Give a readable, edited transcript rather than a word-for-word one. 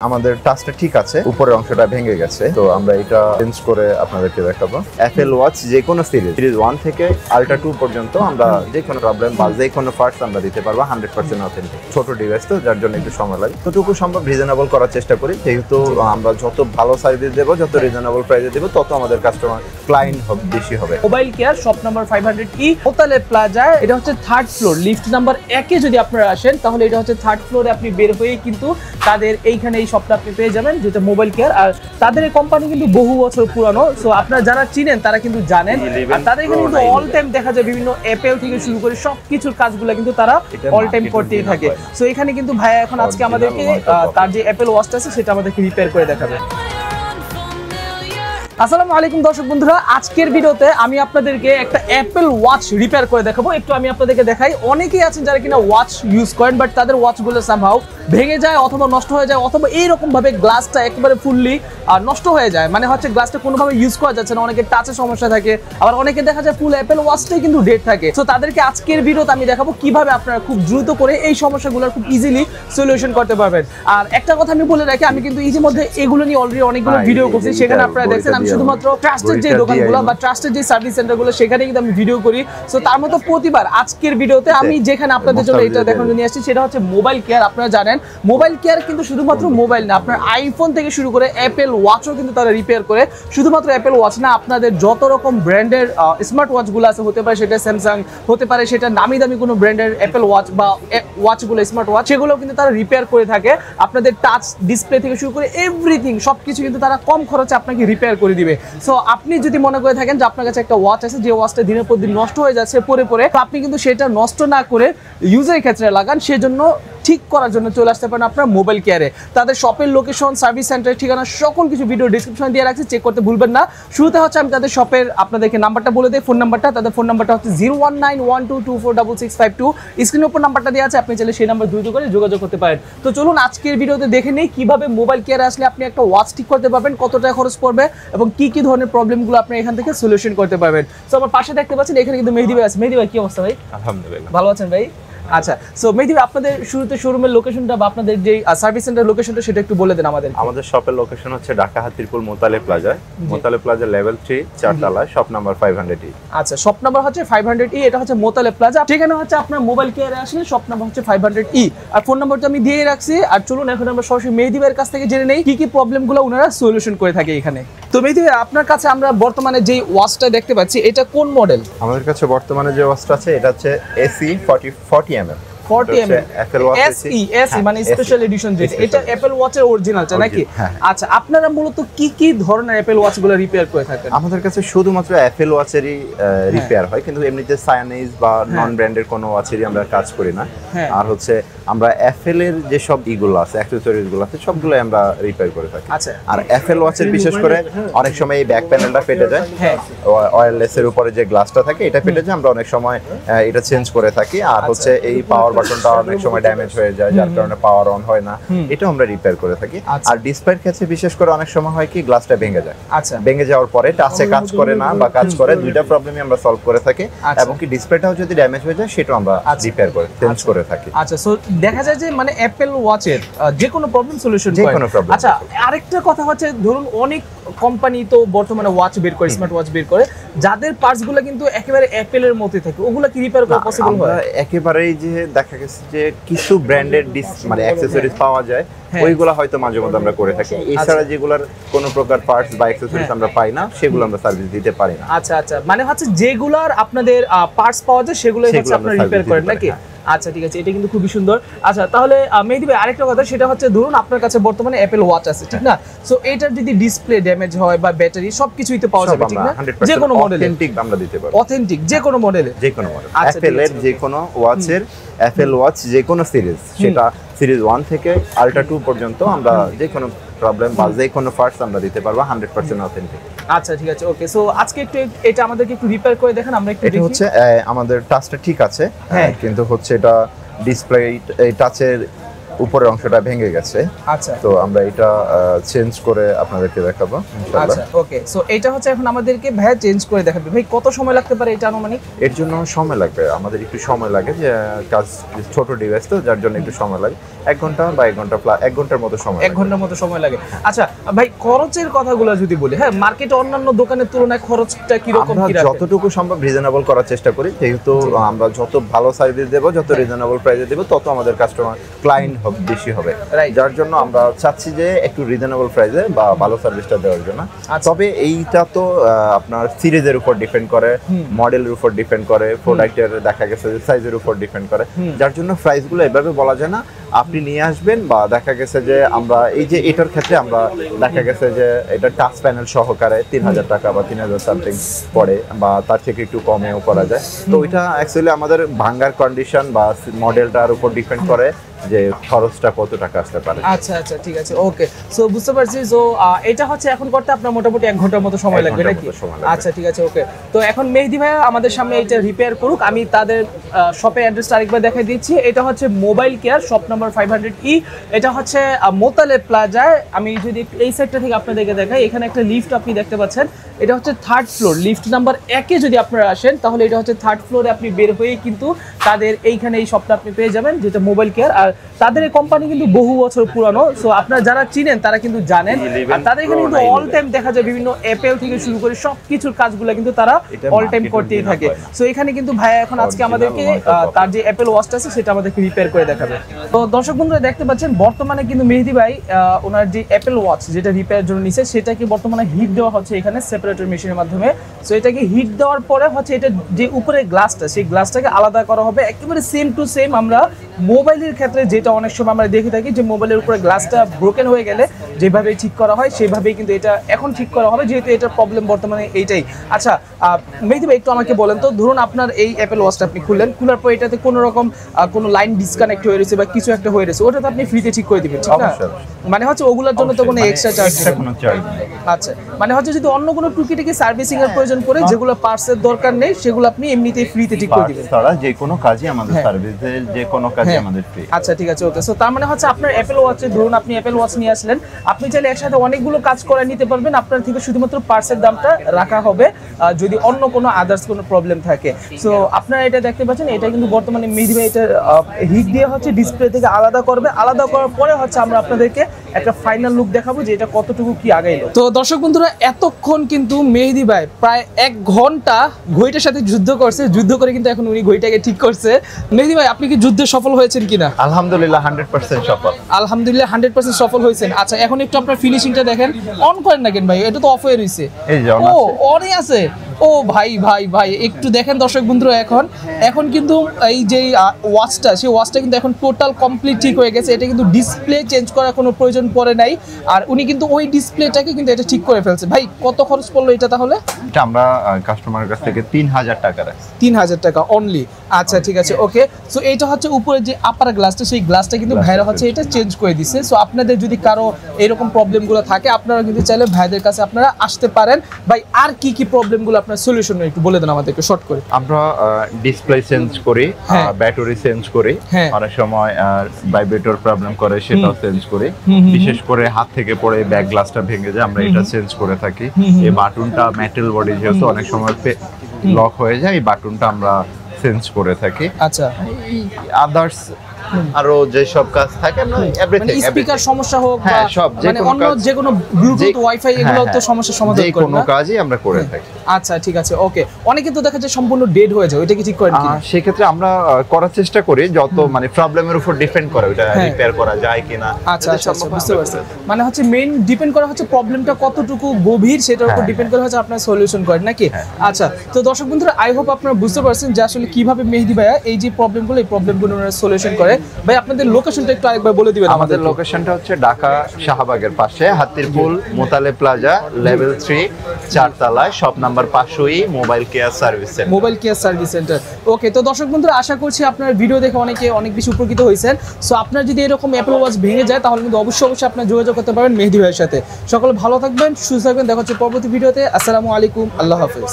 আমাদের টাচটা ঠিক আছে, উপরের অংশটা ভেঙে গেছে, তো আমরা এটা চেঞ্জ করে আপনাদেরকে দেখাবো। অ্যাপল ওয়াচ যে কোনো সিরিজ 1 থেকে আল্ট্রা 2 পর্যন্ত আমরা যে কোনো প্রবলেম বা যে কোনো পার্টস আমরা দিতে পারবো 100% অথেন্টিক। ছোট ডিভাইস তো, যার জন্য একটু সময় লাগে, যতটুকু সম্ভব রিজনেবল করার চেষ্টা করি, যেহেতু আমরা যত ভালো সার্ভিস দেবো, যত রিজনেবল প্রাইসে দেবো, তত আমাদের কাস্টমার ক্লায়েন্ট বেশি হবে। Mobile care shop number 500E মোতালে plaza, এটা হচ্ছে 3rd ফ্লোর, লিফট নাম্বার 1 এ যদি আপনারা আসেন তাহলে এটা হচ্ছে 3rd ফ্লোরে আপনি বের হয়ে কিন্তু তাদের এইখানে এই শপটা আপনি পেয়ে যাবেন, যেটা মোবাইল কেয়ার। আর তাদের এই কোম্পানি কিন্তু বহু বছর পুরানো, সো আপনারা যারা চিনেন তারা কিন্তু জানেন। আর তাদের এখানে কিন্তু অল টাইম দেখা যায় বিভিন্ন অ্যাপেল থেকে শুরু করে সবকিছুর কাজগুলো কিন্তু তারা অল টাইম করতেই থাকে। সো এখানে কিন্তু ভাইয়া এখন আজকে আমাদেরকে তার যে অ্যাপেল ওয়াচটা আছে সেটা আমাদেরকে রিপেয়ার করে দেখাবে। আসসালামু আলাইকুম দর্শক বন্ধুরা, আজকের ভিডিওতে আমি আপনাদেরকে একটা অ্যাপেল ওয়াচ রিপেয়ার করে দেখাবো। একটু আমি আপনাদেরকে দেখাই। অনেকেই আছেন যারা কিনা ওয়াচ ইউজ করেন, বাট তাদের ওয়াচগুলো সামহাউ ভেঙে যায় অথবা নষ্ট হয়ে যায়, অথবা এইরকম ভাবে গ্লাসটা একেবারে ফুললি নষ্ট হয়ে যায়, মানে হচ্ছে গ্লাসটা কোনোভাবে ইউজ করা যাচ্ছে না, অনেকের টাচের সমস্যা থাকে, আবার অনেকে দেখা যায় ফুল অ্যাপেল ওয়াচটাই কিন্তু ডেড থাকে। তো তাদেরকে আজকের ভিডিওতে আমি দেখাবো কিভাবে আপনারা খুব দ্রুত করে এই সমস্যাগুলোর খুব ইজিলি সলিউশন করতে পারবেন। আর একটা কথা আমি বলে রাখি, আমি কিন্তু ইতিমধ্যে এগুলো নিয়ে অলরেডি অনেকগুলো ভিডিও করছি, সেখানে আপনারা দেখছেন আমি শুধুমাত্র ট্রাস্টেড যে দোকানগুলো বা ট্রাস্টেড যে সার্ভিস সেন্টারগুলো সেখানে কিন্তু আমি ভিডিও করি। সো তার মতো প্রতিবার আজকের ভিডিওতে আমি যেখানে আপনাদের জন্য এটা দেখানো নিয়ে আসছি সেটা হচ্ছে মোবাইল কেয়ার। আপনারা জানেন মোবাইল কেয়ার কিন্তু শুধুমাত্র মোবাইল না, আপনার আইফোন থেকে শুরু করে অ্যাপেল ওয়াচও কিন্তু তারা রিপেয়ার করে। শুধুমাত্র অ্যাপেল ওয়াচ না, আপনাদের যত রকম ব্র্যান্ডের স্মার্ট ওয়াচগুলো আছে, হতে পারে সেটা স্যামসাং, হতে পারে সেটা নামি দামি কোনো ব্র্যান্ডের অ্যাপেল ওয়াচ বা ওয়াচগুলো স্মার্ট ওয়াচ, সেগুলো কিন্তু তারা রিপেয়ার করে থাকে। আপনাদের টাচ ডিসপ্লে থেকে শুরু করে এভরিথিং সবকিছু কিন্তু তারা কম খরচে আপনাকে রিপেয়ার করে দিবে। সো আপনি যদি মনে করে থাকেন যে আপনার কাছে একটা ওয়াচ আছে, যে ওয়াচটা দিনের পর দিন নষ্ট হয়ে যাচ্ছে পরে পরে, তো আপনি কিন্তু সেটা নষ্ট না করে ইউজের ক্ষেত্রে লাগান, সেজন্য ঠিক করার জন্য চলে আসতে পারেন আপনার মোবাইল কেয়ারে। তাদের শপের লোকেশন, সার্ভিস সেন্টারের ঠিকানা, সকল কিছু ভিডিও ডিসক্রিপশনে দিয়ে রাখছি, চেক করতে ভুলবেন না। শুরুতে হচ্ছে আমি তাদের শপের আপনাদেরকে নাম্বারটা বলে দিই, ফোন নাম্বারটা। তাদের ফোন নাম্বারটা হচ্ছে 01912246652। স্ক্রিনের উপর নাম্বারটা দেওয়া আছে, আপনি চাইলে সেই নাম্বার দ্রুত করে যোগাযোগ করতে পারেন। তো চলুন আজকের ভিডিওতে দেখে নেই কিভাবে মোবাইল কেয়ারে আসলে আপনি একটা ওয়াচ ঠিক করতে পারবেন, কত টাকা খরচ পড়বে এবং কি কি ধরনের প্রবলেমগুলো আপনি এখান থেকে সলিউশন করতে পারবেন। তো আমার পাশে দেখতে পাচ্ছেন এখানে কিন্তু মেহেদী ভাই আছে। মেহেদী ভাই কি অবস্থা ভাই? আলহামদুলিল্লাহ, ভালো আছেন ভাই? আচ্ছা, সো মেহেদী ভাই আপনাদের শুরুতে শোরুমের লোকেশনটা বা আপনাদের যে সার্ভিস সেন্টার লোকেশনটা সেটা একটু বলে দেন আমাদের। আমাদের শপের লোকেশন হচ্ছে Dhaka Hatirpul Motalib plaza, Motalib plaza level 3 চারতলায়, শপ নাম্বার 500E। আচ্ছা, শপ নাম্বার হচ্ছে 500E, এটা হচ্ছে মোতালে প্লাজা। সেখানে হচ্ছে আপনার মোবাইল কেয়ারে আসলে শপ নাম্বার হচ্ছে 500E, আর ফোন নাম্বারটা আমি দিয়ে রাখছি। আর চলুন এখন আমরা সরাসরি মেহেদী ভাইয়ের কাছ থেকে জেনে নেই কি কি প্রবলেমগুলো ওনারা সলিউশন করে থাকে এখানে। তো মেহেদী ভাই, আপনার কাছে আমরা বর্তমানে যে ওয়াচটা দেখতে পাচ্ছি এটা কোন মডেল? আমাদের কাছে বর্তমানে যে ওয়াচটা আছে এটা হচ্ছে এসি 40mm 40mm SE মানে স্পেশাল এডিশন, যেটা এটা অ্যাপল ওয়াচের অরিজিনালটা নাকি? আচ্ছা, আপনারা মূলত কি কি ধরনের অ্যাপল ওয়াচগুলো রিপেয়ার করে থাকেন? আমাদের কাছে শুধুমাত্র অ্যাপল ওয়াচেরই রিপেয়ার হয়, কিন্তু এমনিতে সায়ানিজ বা নন ব্র্যান্ডের কোনো ওয়াচেরই আমরা কাজ করি না। আর হচ্ছে আমরা অ্যাপল এর যে সব ইগুলো আছে, অ্যাকসেসরিজ গুলো আছে, সবগুলো আমরা রিপেয়ার করে থাকি। আচ্ছা, আর অ্যাপল ওয়াচের বিশেষ করে অনেক সময় এই ব্যাক প্যানেলটা ফেটে যায়, ওয়্যারলেস এর উপরে যে গ্লাসটা থাকে এটা ফেটে যায়, আমরা অনেক সময় এটা চেঞ্জ করে থাকি। আর হচ্ছে এই পাওয়ার বাটনটা অনেক সময় ড্যামেজ হয়ে যায়, যার কারণে পাওয়ার অন হয় না, এটা আমরা রিপেয়ার করে থাকি। আর ডিসপ্লের ক্ষেত্রে বিশেষ করে অনেক সময় হয় কি গ্লাসটা ভেঙে যায়। আচ্ছা, ভেঙে যাওয়ার পরে টাচে কাজ করে না বা কাজ করে, দুইটা প্রবলেমই আমরা সলভ করে থাকি। এবং কি ডিসপ্লেটাও যদি ড্যামেজ হয়ে যায় সেটাও আমরা রিপেয়ার করে চেঞ্জ করে থাকি। আচ্ছা, সো দেখা যায় যে মানে অ্যাপল ওয়াচের যে কোনো প্রবলেম সলিউশন করে। আচ্ছা, আরেকটা কথা হচ্ছে ধরুন অনেক কোম্পানি তো বর্তমানে ওয়াচ বের করে, স্মার্ট ওয়াচ বের করে, যাদের পার্টসগুলো কিন্তু একেবারে অ্যাপলের মতই থাকে, ওগুলা কি রিপেয়ার করা পসিবল হয়? একেবারেই যে দেখা গেছে যে কিছু ব্র্যান্ডেড মানে অ্যাকসেসরিজ পাওয়া যায়, ওইগুলা হয়তো মাঝে মধ্যে আমরা করে থাকি। এছাড়া যেগুলোর কোনো প্রকার পার্টস বা অ্যাকসেসরিজ আমরা পাই না, সেগুলো আমরা সার্ভিস দিতে পারি না। আচ্ছা আচ্ছা, মানে হচ্ছে যেগুলার আপনাদের পার্টস পাওয়া যায় সেগুলোই হচ্ছে আপনারা রিপেয়ার করেন নাকি? আচ্ছা, ঠিক আছে, এটা কিন্তু খুবই সুন্দর। আচ্ছা, তাহলে মেহেদী ভাই আরেকটা কথা, সেটা হচ্ছে ধরুন আপনার কাছে বর্তমানে অ্যাপল ওয়াচ আছে, ঠিক না? সো এটার যদি ডিসপ্লে ড্যামেজ হয় বা ব্যাটারি সবকিছুই তো পাওয়া যাবে, ঠিক না? যে কোনো মডেলে অথেন্টিক আমরা দিতে পারবো, অথেন্টিক যে কোনো মডেলে, যে কোনো মডেল অ্যাপলের যে কোনো ওয়াচের, অ্যাপল ওয়াচ যে কোনো সিরিজ, সেটা সিরিজ 1 থেকে আল্ট্রা 2 পর্যন্ত আমরা যে কোনো প্রবলেম বা যে কোনো পার্টস আমরা দিতে পারবো 100% অথেন্টিক। আচ্ছা, ঠিক আছে, ওকে। সো আজকে একটু এটা আমাদেরকে একটু রিপেয়ার করে দেখেন, আমরা একটু দেখি। এটা হচ্ছে আমাদের টাচটা ঠিক আছে, কিন্তু হচ্ছে এটা ডিসপ্লে এই টাচের উপরের অংশটা ভেঙে গেছে। আচ্ছা, তো আমরা এটা চেঞ্জ করে আপনাদেরকে দেখাবো ইনশাআল্লাহ। আচ্ছা, ওকে। সো এটা হচ্ছে এখন আমাদেরকে ভাই চেঞ্জ করে দেখাবে। ভাই কত সময় লাগতে পারে এটা আনুমানিক? এর জন্য সময় লাগবে, আমাদের একটু সময় লাগে, যে কাজ ছোট ডিভাইস তো, যার জন্য একটু সময় লাগে। 1 ঘন্টা বা 1 ঘন্টার মতো সময় 1 ঘন্টার মতো সময় লাগে। আচ্ছা ভাই, খরচের কথাগুলো যদি বলি, হ্যাঁ মার্কেটে অন্যান্য দোকানের তুলনায় খরচটা কি রকম কি রাখেন? যতটুকু সম্ভব রিজনেবল করার চেষ্টা করি, যেহেতু আমরা যত ভালো সার্ভিস দেব, যত রিজনেবল প্রাইসে দেব, তত আমাদের কাস্টমার ক্লায়েন্ট বেশি হবে। যার জন্য আমরা চাচ্ছি যে একটু রিজনেবল প্রাইসে বা ভালো সার্ভিসটা দেওয়ার জন্য। তবে এইটা তো আপনার সিরিজের উপর ডিপেন্ড করে, মডেলের উপর ডিপেন্ড করে, প্রোডাক্টের দেখা গেছে যে সাইজের উপর ডিপেন্ড করে, যার জন্য প্রাইসগুলো এভাবে বলা যায় না। আপনি নিয়ে আসবেন, বা দেখা গেছে যে আমরা এই যে এটার ক্ষেত্রে আমরা দেখা গেছে যে এটা টাচ প্যানেল সহকারে 3000 টাকা বা 3000 সামথিং পড়ে, বা তার থেকে একটু কমেও করা যায়। তো ওইটা অ্যাকচুয়ালি আমাদের ভাঙ্গার কন্ডিশন বা মডেলটার উপর ডিপেন্ড করে যে খরচটা কত টাকা আসতে পারে। আচ্ছা আচ্ছা, ঠিক আছে, ওকে। সো বুঝতে পারছি। সো এটা হচ্ছে এখন করতে আপনার মোটামুটি 1 ঘন্টার মতো সময় লাগবে নাকি? আচ্ছা ঠিক আছে, ওকে। তো এখন মেহেদী ভাইয়া আমাদের সামনে এটা রিপেয়ার করুক। আমি তাদের শপের অ্যাড্রেসটা আরেকবার দেখাই দিচ্ছি। এটা হচ্ছে mobile care, shop number 500E। এটা হচ্ছে মোতালে প্লাজায়। আমি যদি এই সাইডটা থেকে আপনাদেরকে দেখাই, এখানে একটা লিফট আপনি দেখতে পাচ্ছেন। এটা হচ্ছে 3rd ফ্লোর, লিফট নাম্বার 1-এ যদি আপনারা আসেন তাহলে এটা হচ্ছে 3rd ফ্লোরে আপনি বের হয়ে কিন্তু তাদের এইখানে এই শপটা আপনি পেয়ে যাবেন, যেটা মোবাইল কেয়ার। আর তাদের এই কোম্পানি কিন্তু বহু বছর পুরানো, সো আপনারা যারা চিনেন তারা কিন্তু জানেন। আর তাদের এখানে কিন্তু অল টাইম দেখা যায় বিভিন্ন অ্যাপেল থেকে শুরু করে সব কিছুর কাজগুলো কিন্তু তারা অল টাইম করতেই থাকে। সো এখানে কিন্তু ভাইয়া এখন আজকে আমাদেরকে তার যে অ্যাপেল ওয়াচটা আছে সেটা আমাদেরকে রিপেয়ার করে দেখাবে। তো দর্শক বন্ধুরা দেখতে পাচ্ছেন বর্তমানে কিন্তু মেহেদী ভাই ওনার যে অ্যাপেল ওয়াচ যেটা রিপেয়ারের জন্য নিছে সেটাকে বর্তমানে হিট দেওয়া হচ্ছে এখানে সেপারেটর মেশিনের মাধ্যমে। সো এটাকে হিট দেওয়ার পরে হচ্ছে এটা যে উপরে গ্লাসটা, সেই গ্লাসটাকে আলাদা করা হবে একেবারে সেম টু সেম। আমরা মোবাইলের ক্ষেত্রে যেটা অনেক সময় আমরা দেখে থাকি যে মোবাইলের উপরে গ্লাসটা ব্রোকেন হয়ে গেলে যেভাবে ঠিক করা হয় সেভাবেই কিন্তু এটা এখন ঠিক করা হবে, যেহেতু এটার প্রবলেম বর্তমানে এইটাই। আচ্ছা মেহেদী ভাই একটু আমাকে বলেন তো, ধরুন আপনার এই অ্যাপেল ওয়াচটা আপনি খুললেন, খোলার পর এটাতে কোনো রকম কোনো লাইন ডিসকানেক্ট হয়ে রয়েছে বা কিছু একটা হয়ে রয়েছে, ওটা তো আপনি ফ্রিতে ঠিক করে দিবেন, ঠিক না? মানে হচ্ছে ওগুলোর জন্য তো কোনো এক্সট্রা চার্জ নেই। আচ্ছা, মানে হচ্ছে যদি অন্য কোনো টুকিটাকি সার্ভিসিং এর প্রয়োজন পড়ে যেগুলো পার্টসের দরকার নেই সেগুলো আপনি এমনিতেই ফ্রিতে ঠিক করে দিবেন। তারা যে কোনো কাজই আমাদের সার্ভিসের যে কোনো কাজই আমাদের ফ্রি। আচ্ছা ঠিক আছে, ওকে। সো তার মানে হচ্ছে আপনার অ্যাপেল ওয়াচে, ধরুন আপনি অ্যাপেল ওয়াচ নিয়ে আসলেন, আপনি চাইলে একসাথে অনেকগুলো কাজ করে নিতে পারবেন। আপনার থেকে শুধুমাত্র পার্টসের দামটা রাখা হবে যদি অন্য কোনো আদার্স কোনো প্রবলেম থাকে। সো আপনারা এটা দেখতে পাচ্ছেন, এটা কিন্তু বর্তমানে মেহেদী ভাই এটা হিট দিয়ে হচ্ছে ডিসপ্লে থেকে আলাদা করবে। আলাদা করার পরে হচ্ছে আমরা আপনাদেরকে একটা ফাইনাল লুক দেখাবো যে এটা কতটুকু কি আগাইলো। তো দর্শক বন্ধুরা এতক্ষণ কিন্তু মেহেদী ভাই প্রায় 1 ঘন্টা ঘড়িটার সাথে যুদ্ধ করছে, যুদ্ধ করে কিন্তু এখন উনি ঘড়িটাকে ঠিক করছে। মেহেদী ভাই আপনি কি যুদ্ধে সফল হয়েছেন কিনা? আলহামদুলিল্লাহ 100% সফল। আলহামদুলিল্লাহ 100% সফল হয়েছেন। আচ্ছা এখন একটু আপনার ফিনিশিংটা দেখেন। অন করেন না কেন ভাই? এটা তো অফ হয়ে রইছে। এই যে ও অনই আছে। ও ভাই ভাই ভাই একটু দেখেন দর্শক বন্ধুরা, এখন কিন্তু এই যে ওয়াচটা, সেই ওয়াচটা কিন্তু এখন টোটাল কমপ্লিট ঠিক হয়ে গেছে। এটা কিন্তু ডিসপ্লে চেঞ্জ করার কোনো প্রয়োজন পড়ে নাই, আর উনি কিন্তু ওই ডিসপ্লেটাকে কিন্তু এটা ঠিক করে ফেলছে। ভাই কত খরচ পড়লো এটা তাহলে? এটা আমরা কাস্টমারের কাছ থেকে 3000 টাকা রাখছি। 3000 টাকা অনলি। আচ্ছা ঠিক আছে, ওকে। সো এইটা হচ্ছে উপরে যে আপার গ্লাসটা, সেই গ্লাসটা কিন্তু ভাইরা হচ্ছে এটা চেঞ্জ করে দিচ্ছে। সো আপনাদের যদি কারো এরকম প্রবলেমগুলো থাকে আপনারা কিন্তু চাইলে ভাইদের কাছে আপনারা আসতে পারেন। ভাই আর কি কি প্রবলেমগুলো আপনার সলিউশন একটু বলে দেন আমাদেরকে শর্ট করে। আমরা ডিসপ্লে চেঞ্জ করি, ব্যাটারি চেঞ্জ করি, অনেক সময় ভাইব্রেটর প্রবলেম করে সেটাও চেঞ্জ করি। বিশেষ করে হাত থেকে পড়ে ব্যাক গ্লাসটা ভেঙে যায়, আমরা এটা চেঞ্জ করে থাকি। এই বাটনটা মেটাল বডি যেহেতু অনেক সময় লক হয়ে যায়, এই বাটনটা আমরা চেঞ্জ করে থাকি। আচ্ছা আদার্স আরো যে সব কাজ থাকে আমরা এভরিথিং, মানে স্পিকার সমস্যা হোক বা সব মানে অন্য যে কোনো ব্লুটুথ ওয়াইফাই এগুলো তো সমস্যার সমাধান করেন না? যে কোনো কাজই আমরা করে থাকি। আচ্ছা ঠিক আছে, ওকে। অনেকে তো দেখা যায় সম্পূর্ণ ডেড হয়ে যায়, ওইটা কি ঠিক করেন কি? সেই ক্ষেত্রে আমরা করার চেষ্টা করি, যত মানে প্রবলেমের উপর ডিপেন্ড করে ওটা রিপেয়ার করা যায় কিনা। আচ্ছা আচ্ছা বুঝতে পারছি। মানে হচ্ছে মেইন ডিপেন্ড করা হচ্ছে প্রবলেমটা কতটুকু গভীর, সেটার উপর ডিপেন্ড করে হচ্ছে আপনার সলিউশন করেন নাকি? আচ্ছা তো দর্শক বন্ধুরা আই হোপ আপনারা বুঝতে পারছেন যে আসলে কিভাবে মেহেদী ভাইয়া এই যে প্রবলেমগুলো, এই প্রবলেমগুলো ওনারা সলিউশন করে। ভাই আপনাদের লোকেশনটা একটু আরেকবার বলে দিবেন। আমাদের লোকেশনটা হচ্ছে ঢাকা শাহবাগের পাশে হাতিরপুল মোতালে প্লাজা লেভেল 3 4 তলায়, shop number 500E, mobile care service centre. Mobile care service centre, okay. তো দর্শক বন্ধুরা আশা করছি আপনার ভিডিও দেখে অনেক বেশি উপকৃত হয়েছেন। সো আপনার যদি এরকম অ্যাপল ওয়াচ ভেঙে যায় তাহলে কিন্তু অবশ্যই আপনার যোগাযোগ করতে পারেন মেহেদী ভাইয়ের সাথে। সকলে ভালো থাকবেন, সুস্থ থাকবেন, দেখা হচ্ছে পরবর্তী ভিডিওতে। আসসালামু আলাইকুম, আল্লাহ হাফেজ।